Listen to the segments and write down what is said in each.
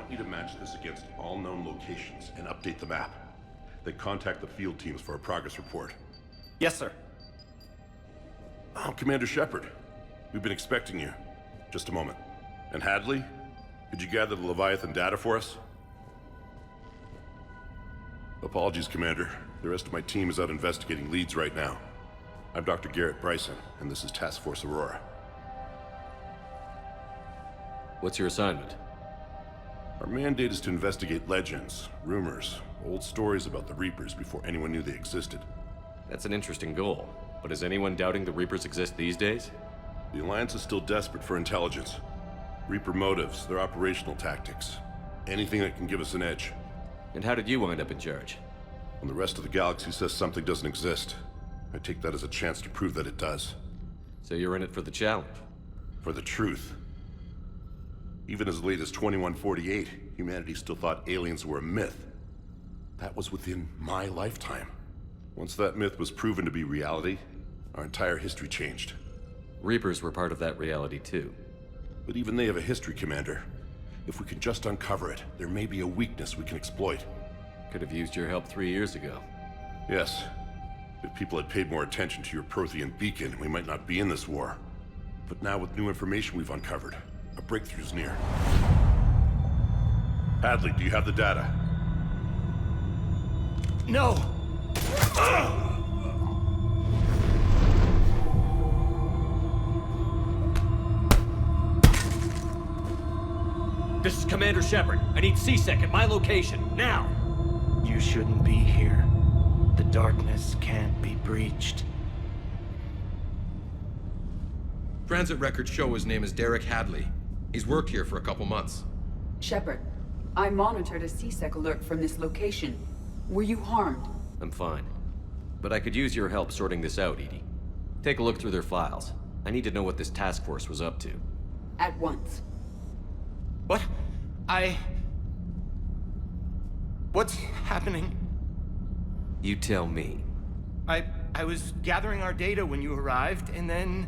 want you to match this against all known locations and update the map. Then contact the field teams for a progress report. Yes, sir. Oh, Commander Shepard. We've been expecting you. Just a moment. And Hadley? Could you gather the Leviathan data for us? Apologies, Commander. The rest of my team is out investigating leads right now. I'm Dr. Garrett Bryson, and this is Task Force Aurora. What's your assignment? Our mandate is to investigate legends, rumors, old stories about the Reapers before anyone knew they existed. That's an interesting goal, but is anyone doubting the Reapers exist these days? The Alliance is still desperate for intelligence. Reaper motives, their operational tactics. Anything that can give us an edge. And how did you wind up in charge? When the rest of the galaxy says something doesn't exist, I take that as a chance to prove that it does. So you're in it for the challenge? For the truth. Even as late as 2148, humanity still thought aliens were a myth. That was within my lifetime. Once that myth was proven to be reality, our entire history changed. Reapers were part of that reality too. But even they have a history, Commander. If we can just uncover it, there may be a weakness we can exploit. Could have used your help 3 years ago. Yes. If people had paid more attention to your Prothean beacon, we might not be in this war. But now with new information we've uncovered, a breakthrough's near. Hadley, do you have the data? No! This is Commander Shepard. I need C-Sec at my location, now! You shouldn't be here. The darkness can't be breached. Transit records show his name is Derek Hadley. He's worked here for a couple months. Shepard, I monitored a C-Sec alert from this location. Were you harmed? I'm fine. But I could use your help sorting this out, Edie. Take a look through their files. I need to know what this task force was up to. At once. What? What's happening? You tell me. I was gathering our data when you arrived, and then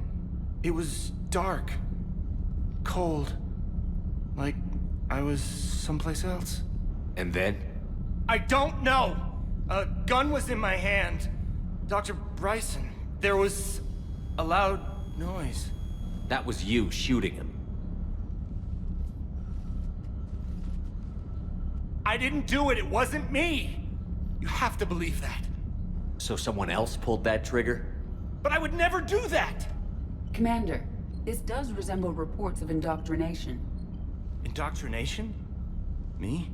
it was dark. Cold. Like I was someplace else. And then? I don't know! A gun was in my hand. Dr. Bryson, there was a loud noise. That was you shooting him. I didn't do it, it wasn't me! You have to believe that. So someone else pulled that trigger? But I would never do that! Commander, this does resemble reports of indoctrination. Indoctrination? Me?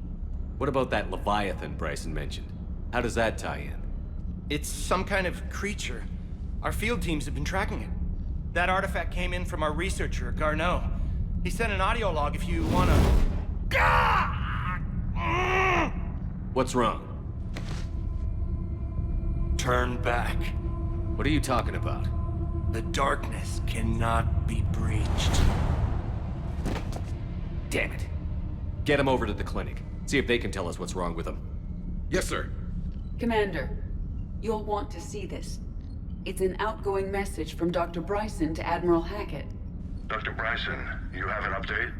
What about that Leviathan Bryson mentioned? How does that tie in? It's some kind of creature. Our field teams have been tracking it. That artifact came in from our researcher, Garneau. He sent an audio log if you wanna... What's wrong? Turn back. What are you talking about? The darkness cannot be breached. Damn it. Get him over to the clinic. See if they can tell us what's wrong with him. Yes, sir. Commander, you'll want to see this. It's an outgoing message from Dr. Bryson to Admiral Hackett. Dr. Bryson, you have an update?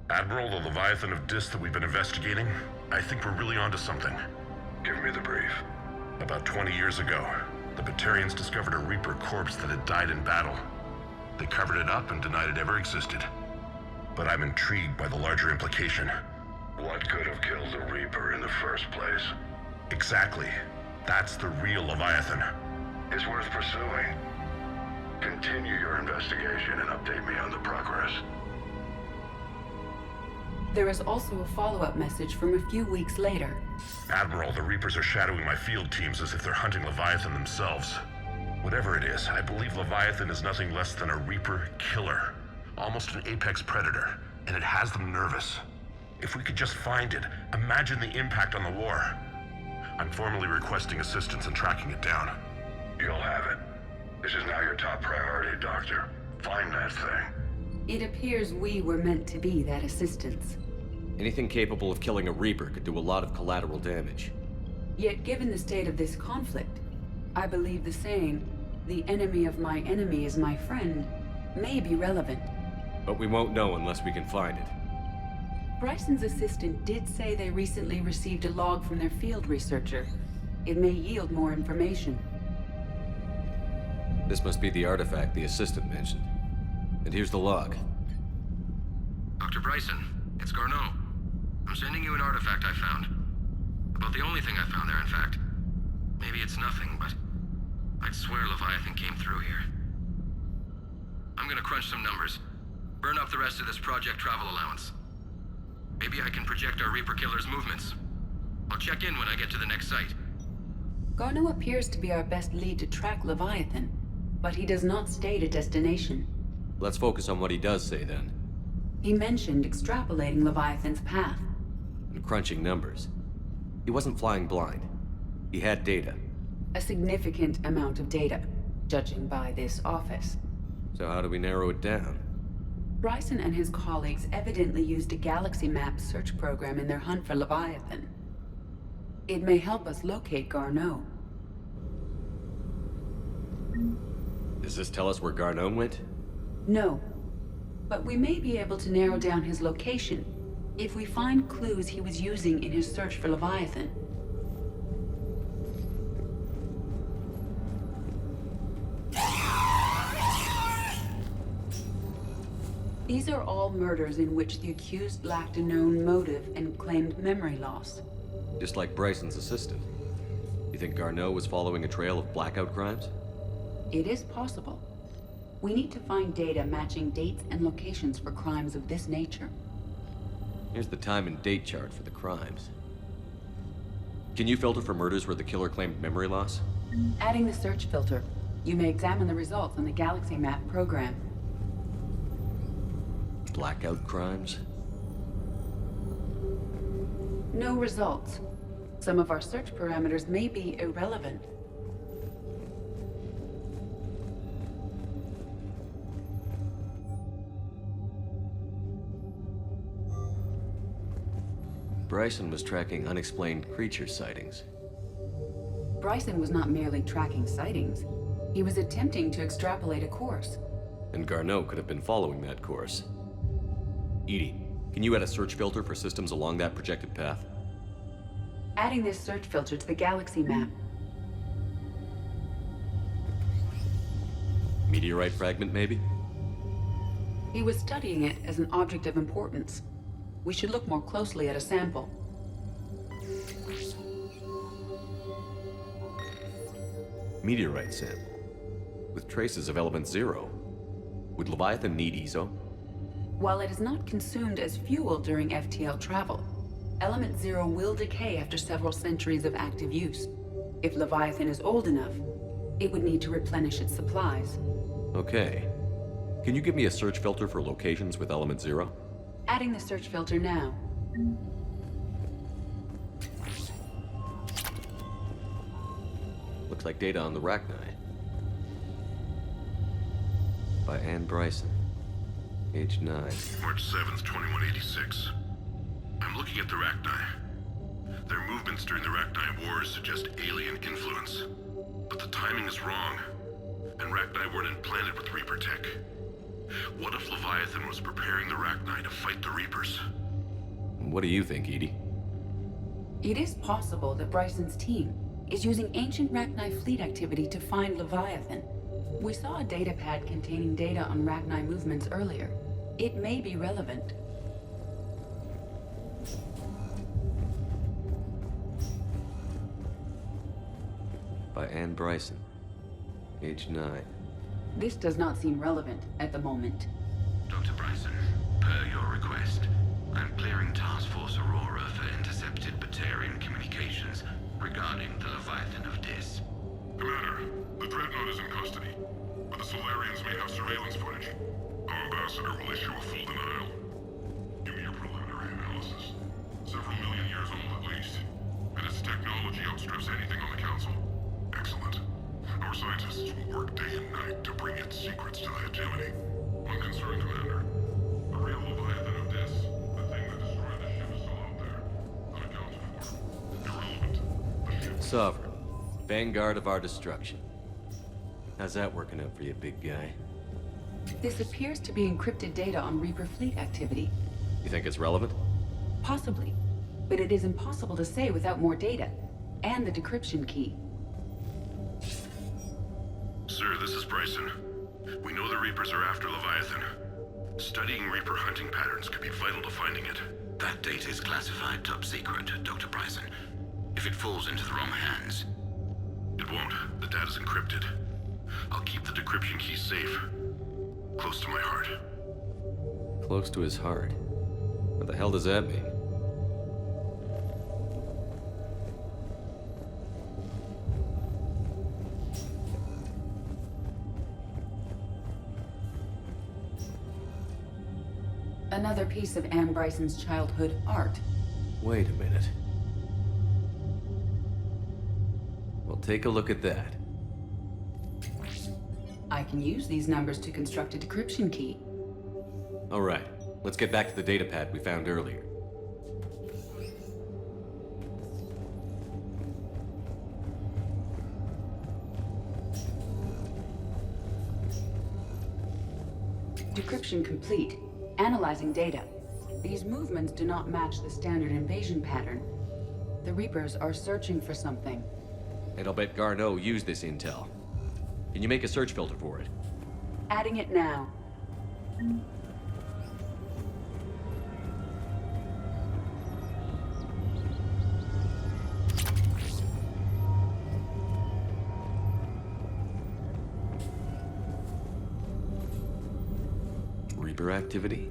Admiral, the Leviathan of Dis that we've been investigating, I think we're really onto something. Give me the brief. About 20 years ago, the Batarians discovered a Reaper corpse that had died in battle. They covered it up and denied it ever existed. But I'm intrigued by the larger implication. What could have killed the Reaper in the first place? Exactly. That's the real Leviathan. It's worth pursuing. Continue your investigation and update me on the progress. There is also a follow-up message from a few weeks later. Admiral, the Reapers are shadowing my field teams as if they're hunting Leviathan themselves. Whatever it is, I believe Leviathan is nothing less than a Reaper killer. Almost an apex predator, and it has them nervous. If we could just find it, imagine the impact on the war. I'm formally requesting assistance in tracking it down. You'll have it. This is now your top priority, Doctor. Find that thing. It appears we were meant to be that assistance. Anything capable of killing a Reaper could do a lot of collateral damage. Yet given the state of this conflict, I believe the saying, "The enemy of my enemy is my friend," may be relevant. But we won't know unless we can find it. Bryson's assistant did say they recently received a log from their field researcher. It may yield more information. This must be the artifact the assistant mentioned. And here's the log. Dr. Bryson, it's Garneau. I'm sending you an artifact I found. About the only thing I found there, in fact. Maybe it's nothing, but I'd swear Leviathan came through here. I'm gonna crunch some numbers. Burn up the rest of this project travel allowance. Maybe I can project our Reaper Killer's movements. I'll check in when I get to the next site. Garneau appears to be our best lead to track Leviathan, but he does not state a destination. Let's focus on what he does say then. He mentioned extrapolating Leviathan's path. And crunching numbers. He wasn't flying blind. He had data. A significant amount of data, judging by this office. So how do we narrow it down? Bryson and his colleagues evidently used a galaxy map search program in their hunt for Leviathan. It may help us locate Garneau. Does this tell us where Garneau went? No, but we may be able to narrow down his location if we find clues he was using in his search for Leviathan. These are all murders in which the accused lacked a known motive and claimed memory loss. Just like Bryson's assistant. You think Garneau was following a trail of blackout crimes? It is possible. We need to find data matching dates and locations for crimes of this nature. Here's the time and date chart for the crimes. Can you filter for murders where the killer claimed memory loss? Adding the search filter, you may examine the results on the Galaxy Map program. Blackout crimes? No results. Some of our search parameters may be irrelevant. Bryson was tracking unexplained creature sightings. Bryson was not merely tracking sightings. He was attempting to extrapolate a course. And Garneau could have been following that course. Edie, can you add a search filter for systems along that projected path? Adding this search filter to the Galaxy Map. Meteorite fragment, maybe? He was studying it as an object of importance. We should look more closely at a sample. Meteorite sample. With traces of element 0. Would Leviathan need ESO? While it is not consumed as fuel during FTL travel, Element 0 will decay after several centuries of active use. If Leviathan is old enough, it would need to replenish its supplies. Okay. Can you give me a search filter for locations with element 0? Adding the search filter now. Looks like data on the Rachni. By Anne Bryson. Age 9. March 7th, 2186. I'm looking at the Rachni. Their movements during the Rachni Wars suggest alien influence. But the timing is wrong. And Rachni weren't implanted with Reaper tech. What if Leviathan was preparing the Rachni to fight the Reapers? What do you think, Edie? It is possible that Bryson's team is using ancient Rachni fleet activity to find Leviathan. We saw a datapad containing data on Rachni movements earlier. It may be relevant. By Anne Bryson. Age 9. This does not seem relevant at the moment. Dr. Bryson, per your request, I'm clearing Task Force Aurora for intercepted Batarian communications regarding the Leviathan of Dis. Commander, the Dreadnought is in custody, but the Solarians may have surveillance footage. Our ambassador will issue a full denial. Give me your preliminary analysis. Several million years old at least, and its technology outstrips anything on the Council. Excellent. Our scientists will work day and night to bring its secrets to the hegemony. One concern, Commander. The real Leviathan of Dis, the thing that destroyed the ship, is still out there. Unaccounted for. Irrelevant. The ship... Sovereign. Vanguard of our destruction. How's that working out for you, big guy? This appears to be encrypted data on Reaper fleet activity. You think it's relevant? Possibly. But it is impossible to say without more data. And the decryption key. Sir, this is Bryson. We know the Reapers are after Leviathan. Studying Reaper hunting patterns could be vital to finding it. That data is classified top secret, Dr. Bryson. If it falls into the wrong hands... It won't. The data's encrypted. I'll keep the decryption key safe. Close to my heart. Close to his heart. What the hell does that mean? Another piece of Anne Bryson's childhood art. Wait a minute. Well, take a look at that. I can use these numbers to construct a decryption key. All right, let's get back to the datapad we found earlier. Decryption complete. Analyzing data. These movements do not match the standard invasion pattern. The Reapers are searching for something. And I'll bet Garneau used this intel. Can you make a search filter for it? Adding it now. Reaper activity?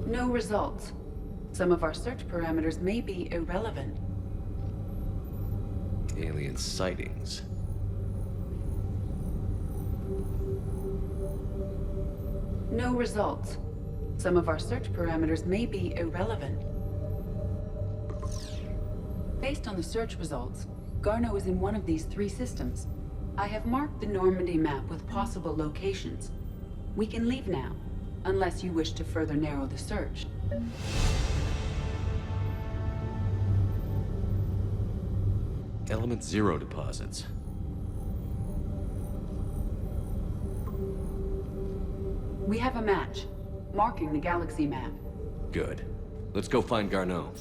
No results. Some of our search parameters may be irrelevant. Alien sightings. No results. Some of our search parameters may be irrelevant. Based on the search results, Garneau is in one of these three systems. I have marked the Normandy map with possible locations. We can leave now, unless you wish to further narrow the search. Element Zero deposits. We have a match, marking the galaxy map. Good. Let's go find Garneau.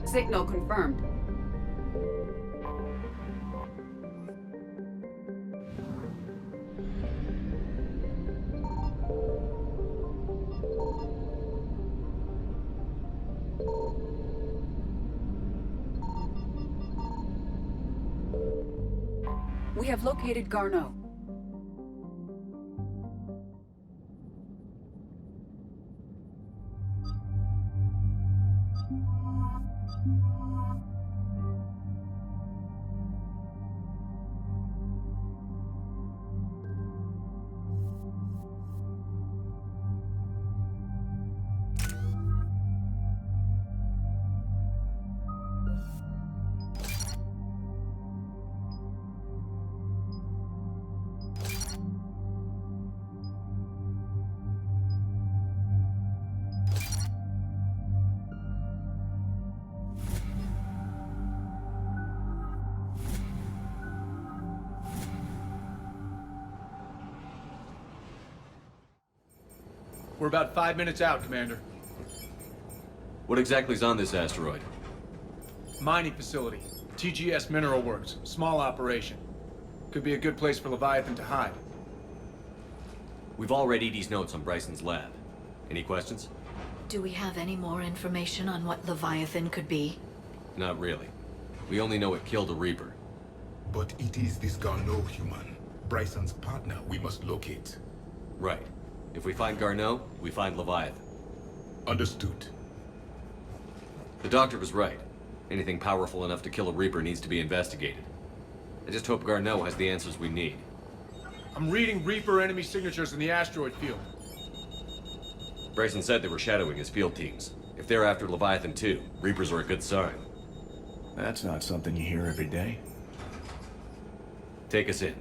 Signal confirmed. We have located Garneau. We're about 5 minutes out, Commander. What exactly is on this asteroid? Mining facility. TGS Mineral Works. Small operation. Could be a good place for Leviathan to hide. We've all read Edie's notes on Bryson's lab. Any questions? Do we have any more information on what Leviathan could be? Not really. We only know it killed a Reaper. But it is this Garneau human, Bryson's partner, we must locate. Right. If we find Garneau, we find Leviathan. Understood. The doctor was right. Anything powerful enough to kill a Reaper needs to be investigated. I just hope Garneau has the answers we need. I'm reading Reaper enemy signatures in the asteroid field. Bryson said they were shadowing his field teams. If they're after Leviathan too, Reapers are a good sign. That's not something you hear every day. Take us in.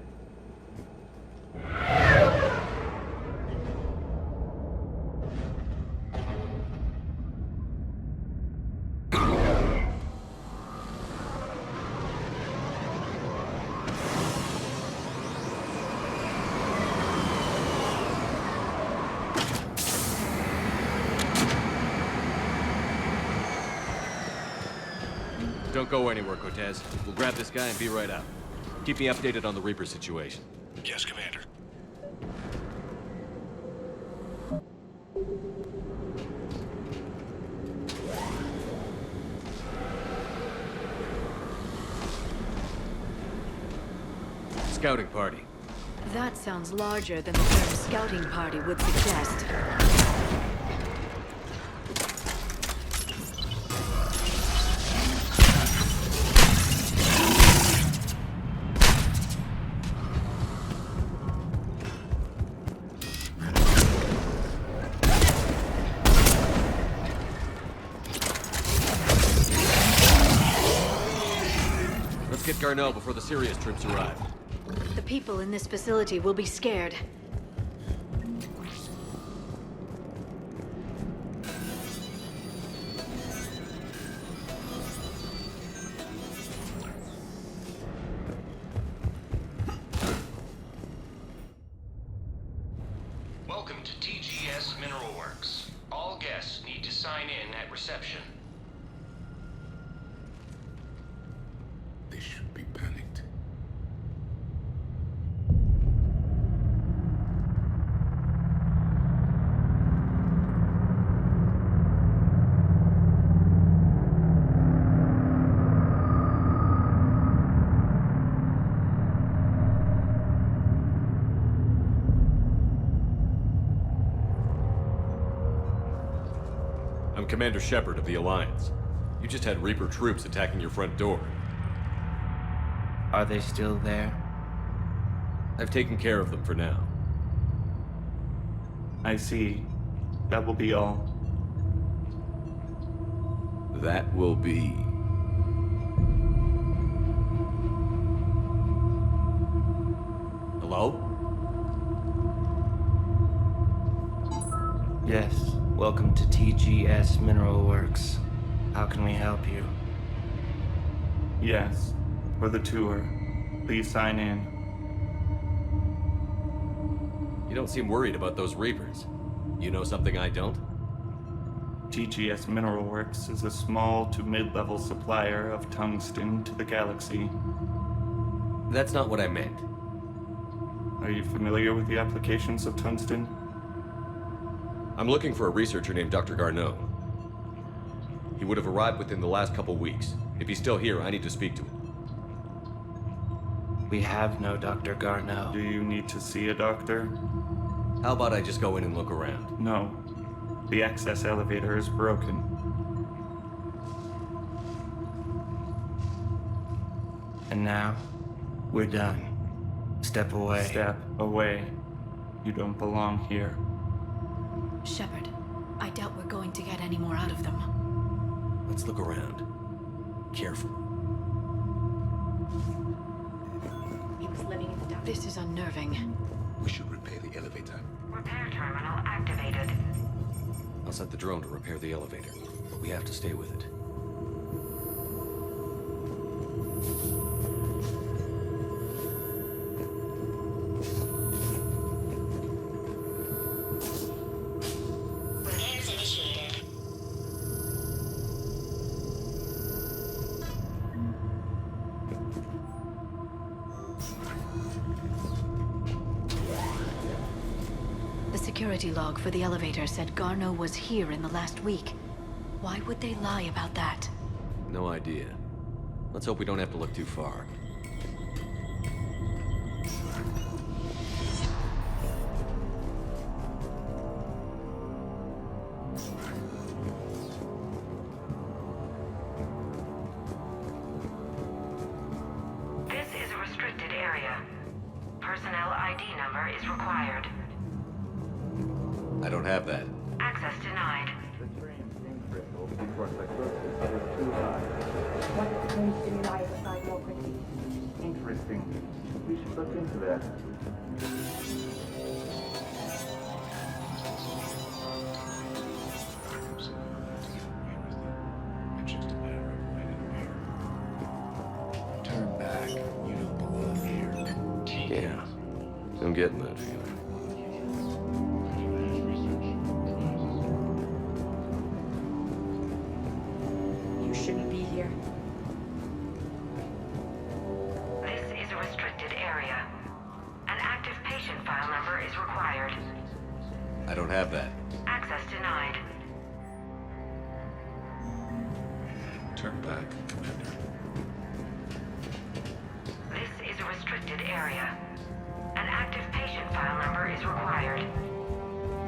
Don't go anywhere, Cortez. We'll grab this guy and be right out. Keep me updated on the Reaper situation. Yes, Commander. Scouting party. That sounds larger than the term scouting party would suggest. Let's get Garneau before the Sirius troops arrive. The people in this facility will be scared. Welcome to TGS Mineral Works. All guests need to sign in at reception. They should be panicked. I'm Commander Shepard of the Alliance. You just had Reaper troops attacking your front door. Are they still there? I've taken care of them for now. I see. That will be all. That will be... Hello? Yes. Welcome to TGS Mineral Works. How can we help you? Yes, for the tour. Please sign in. You don't seem worried about those Reapers. You know something I don't? TGS Mineral Works is a small to mid-level supplier of tungsten to the galaxy. That's not what I meant. Are you familiar with the applications of tungsten? I'm looking for a researcher named Dr. Garneau. He would have arrived within the last couple weeks. If he's still here, I need to speak to him. We have no Dr. Garneau. Do you need to see a doctor? How about I just go in and look around? No. The access elevator is broken. And now, we're done. Step away. Step away. You don't belong here. Shepard, I doubt we're going to get any more out of them. Let's look around. Careful. He was living in the dark. This is unnerving. We should repair the elevator. Repair terminal activated. I'll set the drone to repair the elevator, but we have to stay with it. security log for the elevator said Garneau was here in the last week. Why would they lie about that? No idea. Let's hope we don't have to look too far. This is a restricted area. Personnel ID number is required. I don't have that. Access denied. Interesting. We should look into that. Turn back. You don't belong here. Yeah. I'm getting that feeling. You shouldn't be here. This is a restricted area. An active patient file number is required. I don't have that. Access denied. Turn back, Commander. This is a restricted area. An active patient file number is required.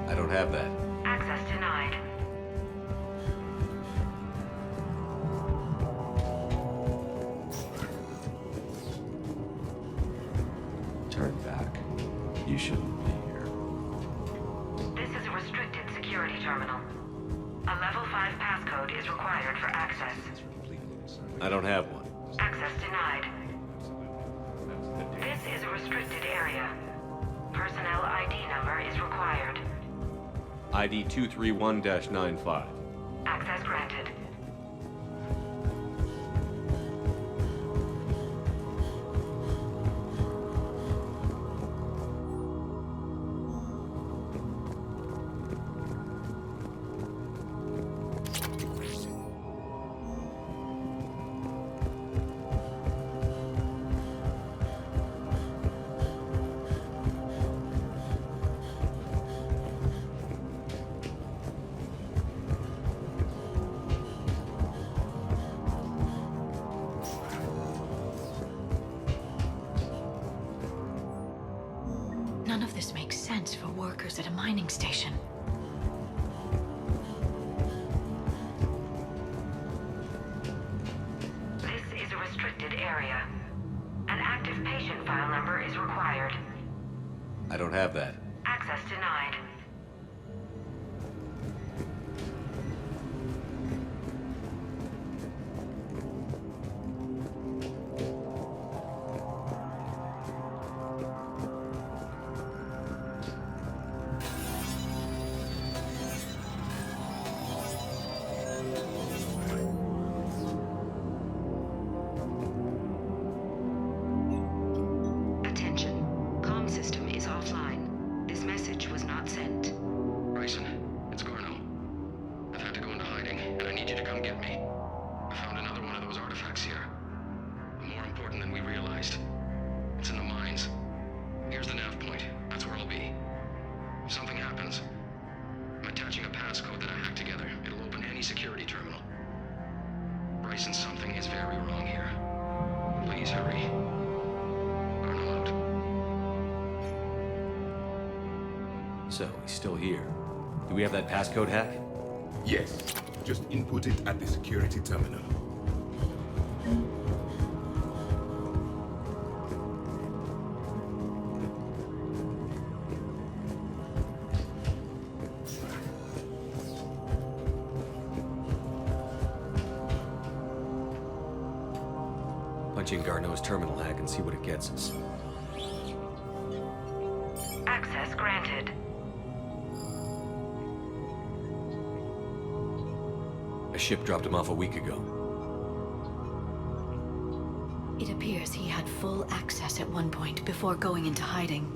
I don't have that. Access denied. Turn back. You shouldn't be here. This is a restricted security terminal. A level 5 passcode is required for access. I don't have one. Access denied. This is a restricted area. Personnel ID number is required. ID 231-95. Access granted. None of this makes sense for workers at a mining station. This is a restricted area. An active patient file number is required. I don't have that. Access denied. Attention. Comm system is offline. This message was not sent. Bryson, it's Garneau. I've had to go into hiding, and I need you to come get me. I found another one of those artifacts here. More important than we realized. It's in the mines. Here's the nav point. That's where I'll be. If something happens, I'm attaching a passcode that I hacked together. It'll open any security terminal. Bryson, something is very wrong here. Please hurry. Garneau out. So, he's still here. Do we have that passcode hack? Yes. Just input it at the security terminal. Punch in Garneau's terminal hack and see what it gets us. Access granted. A ship dropped him off a week ago. It appears he had full access at one point before going into hiding.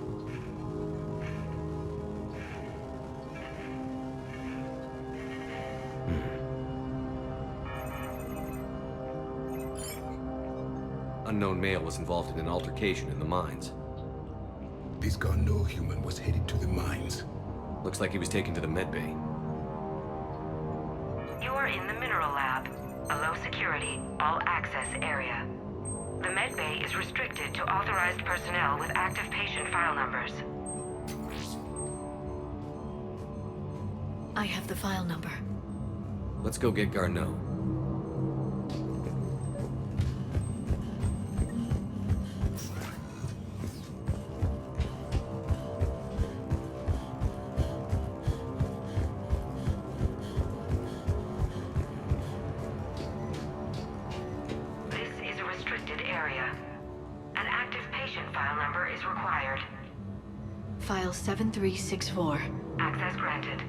Unknown male was involved in an altercation in the mines. This Garneau human was headed to the mines. Looks like he was taken to the medbay. You are in the mineral lab, a low security, all access area. The medbay is restricted to authorized personnel with active patient file numbers. I have the file number. Let's go get Garneau. This is a restricted area. An active patient file number is required. File 7364. Access granted.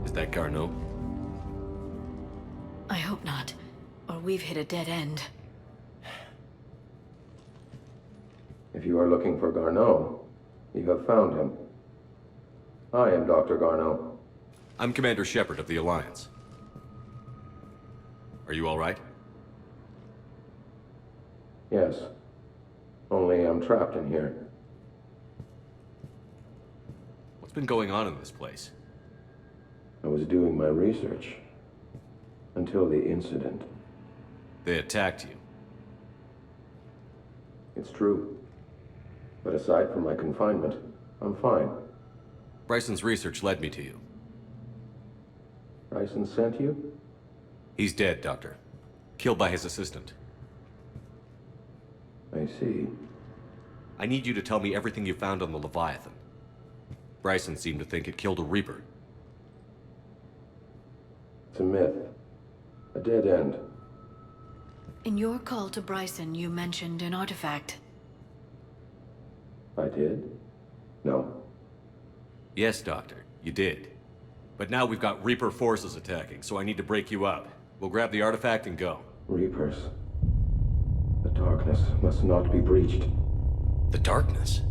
Is that Garneau? I hope not, or we've hit a dead end. If you are looking for Garneau, you have found him. I am Dr. Garneau. I'm Commander Shepard of the Alliance. Are you all right? Yes. Only I'm trapped in here. What's been going on in this place? I was doing my research. Until the incident. They attacked you. It's true. But aside from my confinement, I'm fine. Bryson's research led me to you. Bryson sent you? He's dead, Doctor. Killed by his assistant. I see. I need you to tell me everything you found on the Leviathan. Bryson seemed to think it killed a Reaper. It's a myth. A dead end. In your call to Bryson, you mentioned an artifact. I did? No. Yes, Doctor, you did. But now we've got Reaper forces attacking, so I need to break you up. We'll grab the artifact and go. Reapers. The darkness must not be breached. The darkness?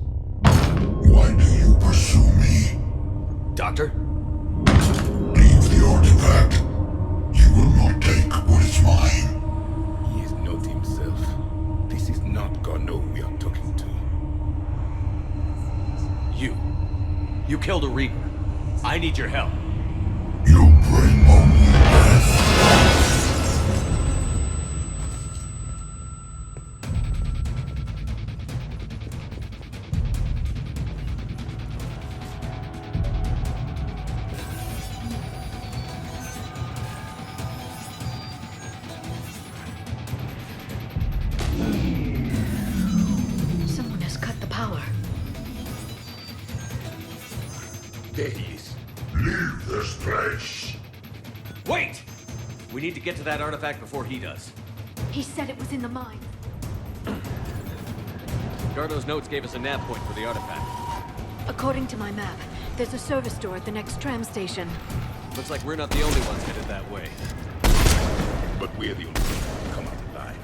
Why do you pursue me? Doctor? Leave the artifact. You will not take what is mine. He is not himself. This is not Garneau we are talking to. You killed a Reaper. I need your help. You bring only death. Someone has cut the power. There he is. Leave this place. Wait! We need to get to that artifact before he does. He said it was in the mine. Garneau's notes gave us a nav point for the artifact. According to my map, there's a service door at the next tram station. Looks like we're not the only ones headed that way. But we're the only ones who come out alive.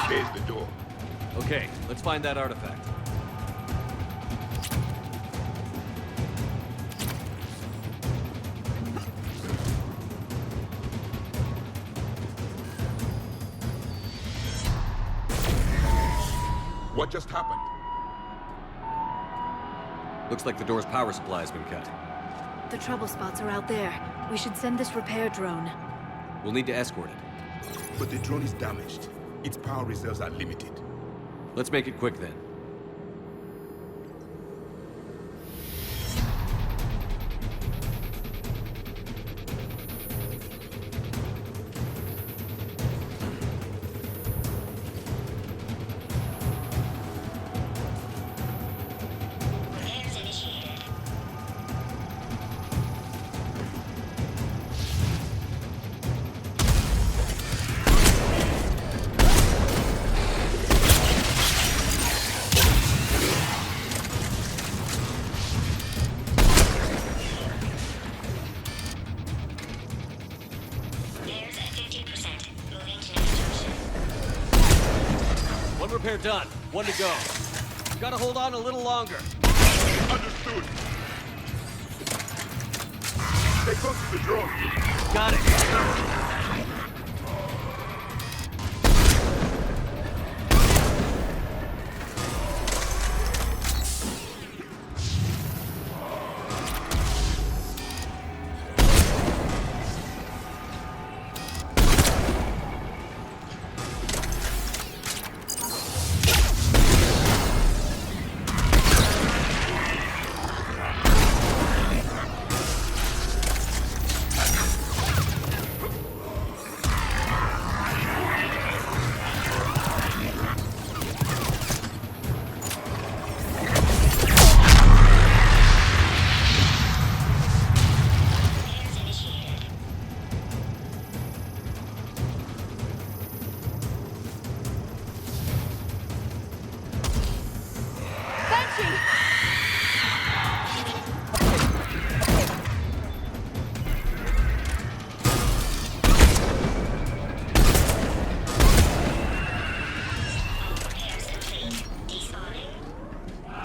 There's the door. Okay, let's find that artifact. What just happened? Looks like the door's power supply has been cut. The trouble spots are out there. We should send this repair drone. We'll need to escort it. But the drone is damaged. Its power reserves are limited. Let's make it quick then. One repair done. One to go. Gotta hold on a little longer. Understood. Stay close to the drone. Got it.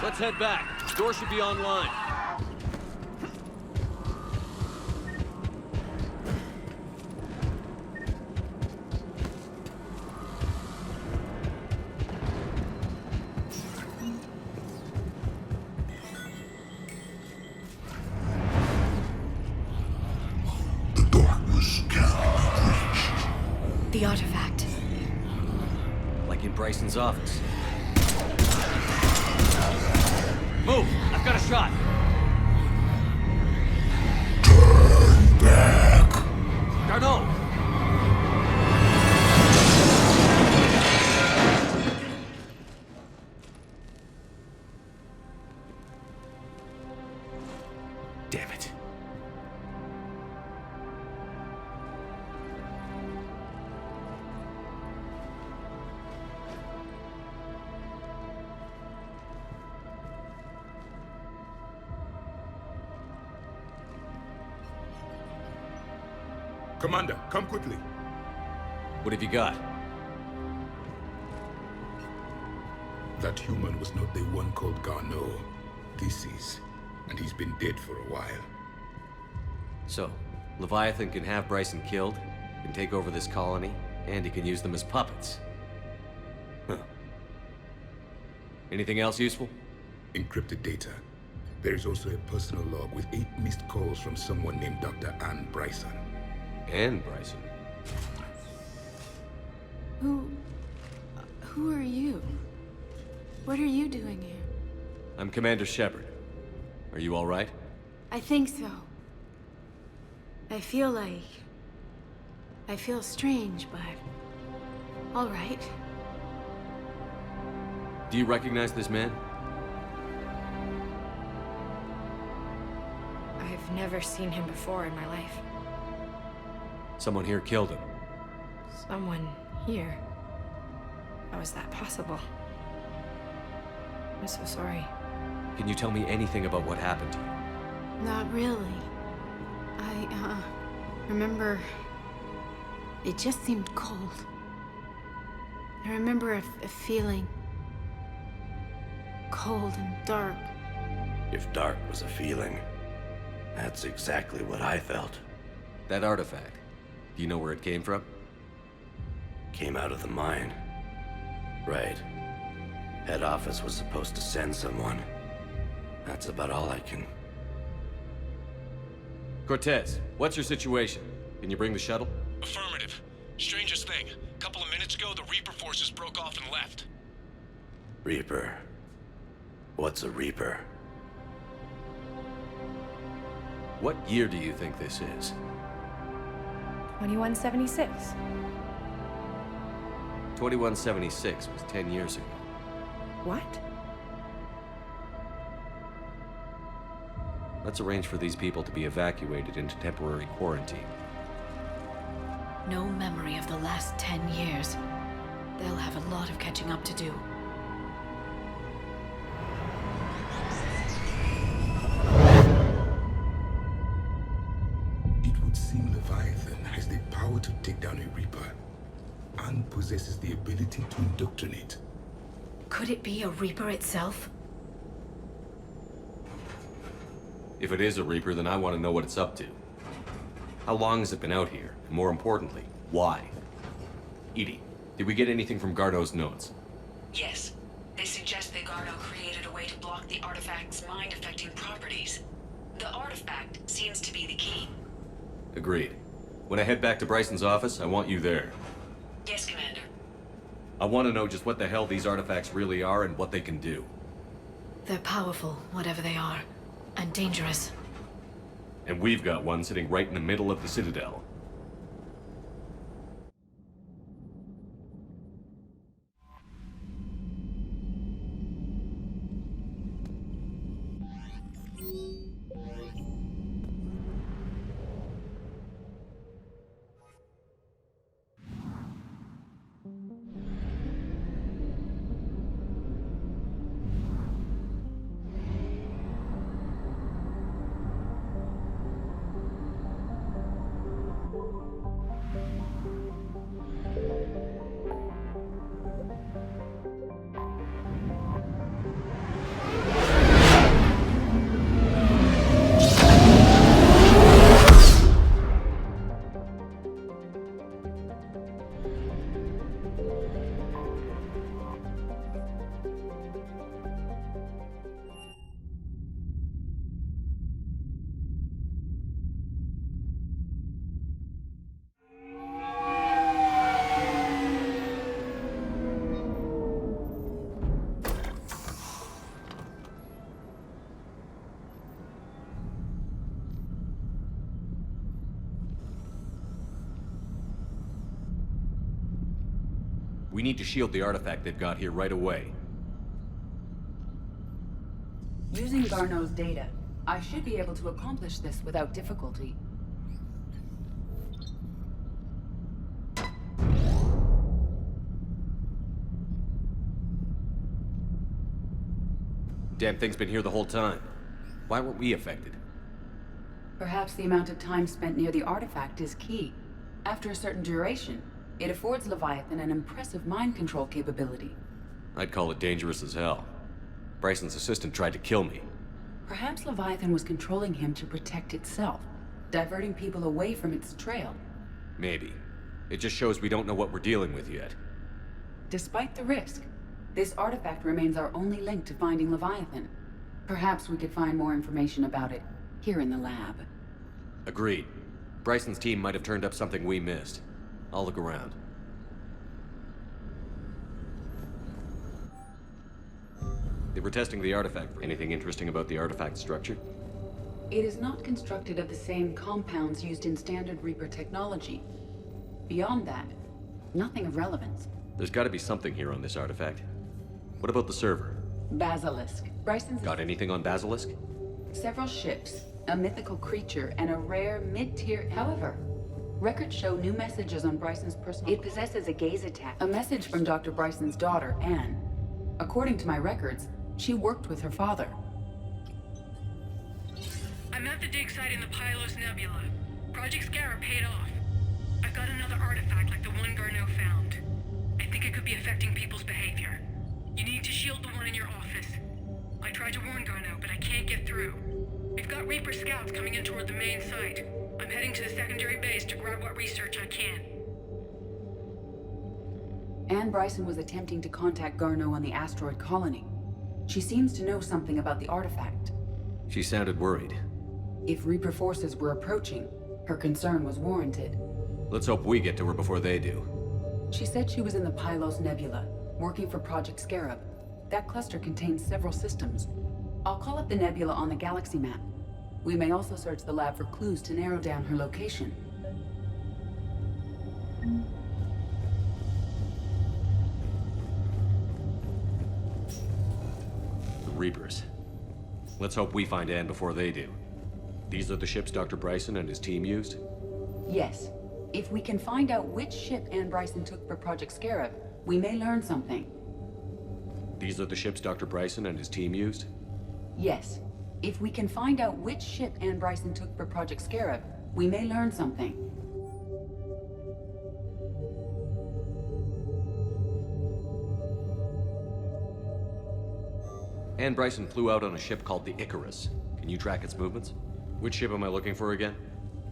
Let's head back. Door should be online. The darkness cannot be reached. The artifact. Like in Bryson's office. Move! I've got a shot! Turn back! Garneau! Damn it. Commander, come quickly. What have you got? That human was not the one called Garneau. This is. And he's been dead for a while. So, Leviathan can have Bryson killed, can take over this colony, and he can use them as puppets. Huh. Anything else useful? Encrypted data. There is also a personal log with 8 missed calls from someone named Dr. Ann Bryson. Ann Bryson? Who are you? What are you doing here? I'm Commander Shepard. Are you all right? I think so. I feel strange, but all right. Do you recognize this man? I've never seen him before in my life. Someone here killed him. Someone here? How is that possible? I'm so sorry. Can you tell me anything about what happened to you? Not really. I remember it just seemed cold. I remember a feeling. Cold and dark. If dark was a feeling, that's exactly what I felt. That artifact, do you know where it came from? Came out of the mine. Right. Head office was supposed to send someone. That's about all I can... Cortez, what's your situation? Can you bring the shuttle? Affirmative. Strangest thing. A couple of minutes ago, the Reaper forces broke off and left. Reaper. What's a Reaper? What year do you think this is? 2176. 2176 was 10 years ago. What? Let's arrange for these people to be evacuated into temporary quarantine. No memory of the last 10 years. They'll have a lot of catching up to do. It would seem Leviathan has the power to take down a Reaper, and possesses the ability to indoctrinate. Could it be a Reaper itself? If it is a Reaper, then I want to know what it's up to. How long has it been out here? And more importantly, why? Edie, did we get anything from Garneau's notes? Yes. They suggest that Garneau created a way to block the artifact's mind-affecting properties. The artifact seems to be the key. Agreed. When I head back to Bryson's office, I want you there. Yes, Commander. I want to know just what the hell these artifacts really are and what they can do. They're powerful, whatever they are. And dangerous. And we've got one sitting right in the middle of the Citadel. We need to shield the artifact they've got here right away. Using Garneau's data, I should be able to accomplish this without difficulty. Damn thing's been here the whole time. Why weren't we affected? Perhaps the amount of time spent near the artifact is key. After a certain duration, it affords Leviathan an impressive mind control capability. I'd call it dangerous as hell. Bryson's assistant tried to kill me. Perhaps Leviathan was controlling him to protect itself, diverting people away from its trail. Maybe. It just shows we don't know what we're dealing with yet. Despite the risk, this artifact remains our only link to finding Leviathan. Perhaps we could find more information about it here in the lab. Agreed. Bryson's team might have turned up something we missed. I'll look around. They were testing the artifact. Anything interesting about the artifact structure? It is not constructed of the same compounds used in standard Reaper technology. Beyond that, nothing of relevance. There's got to be something here on this artifact. What about the server? Basilisk. Bryson's... Got anything on Basilisk? Several ships, a mythical creature, and a rare mid-tier... However, records show new messages on Bryson's personal... It possesses a gaze attack. A message from Dr. Bryson's daughter, Anne. According to my records, she worked with her father. I'm at the dig site in the Pylos Nebula. Project Scarab paid off. I've got another artifact like the one Garneau found. I think it could be affecting people's behavior. You need to shield the one in your office. I tried to warn Garneau, but I can't get through. We've got Reaper scouts coming in toward the main site. I'm heading to the secondary base to grab what research I can. Anne Bryson was attempting to contact Garneau on the asteroid colony. She seems to know something about the artifact. She sounded worried. If Reaper forces were approaching, her concern was warranted. Let's hope we get to her before they do. She said she was in the Pylos Nebula, working for Project Scarab. That cluster contains several systems. I'll call up the nebula on the galaxy map. We may also search the lab for clues to narrow down her location. The Reapers. Let's hope we find Anne before they do. These are the ships Dr. Bryson and his team used? Yes. If we can find out which ship Anne Bryson took for Project Scarab, we may learn something. These are the ships Dr. Bryson and his team used? Yes. If we can find out which ship Anne Bryson took for Project Scarab, we may learn something. Anne Bryson flew out on a ship called the Icarus. Can you track its movements? Which ship am I looking for again?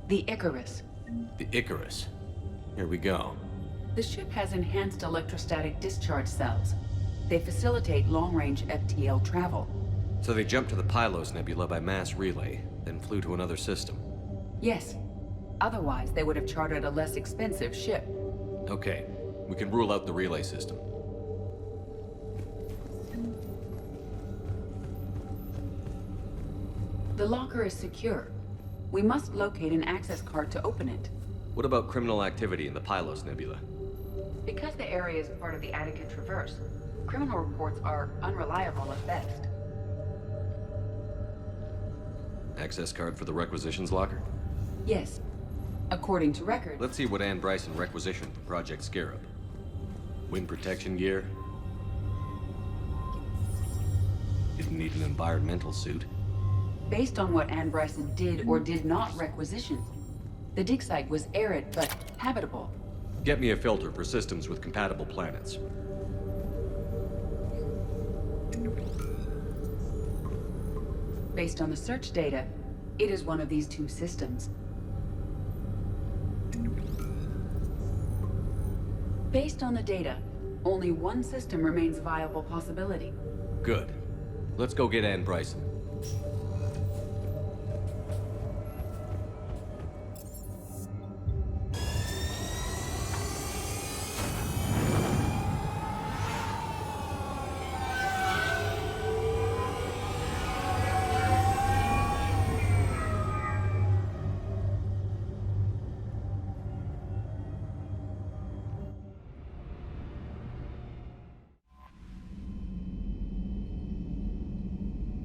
The Icarus. The Icarus. Here we go. The ship has enhanced electrostatic discharge cells. They facilitate long-range FTL travel. So they jumped to the Pylos Nebula by mass relay, then flew to another system. Yes. Otherwise, they would have chartered a less expensive ship. Okay, we can rule out the relay system. The locker is secure. We must locate an access card to open it. What about criminal activity in the Pylos Nebula? Because the area is part of the Attica Traverse, criminal reports are unreliable at best. Access card for the requisitions locker? Yes. According to record. Let's see what Anne Bryson requisitioned for Project Scarab. Wind protection gear. Didn't need an environmental suit. Based on what Anne Bryson did or did not requisition, the dig site was arid but habitable. Get me a filter for systems with compatible planets. Based on the search data, it is one of these two systems. Based on the data, only one system remains a viable possibility. Good. Let's go get Anne Bryson.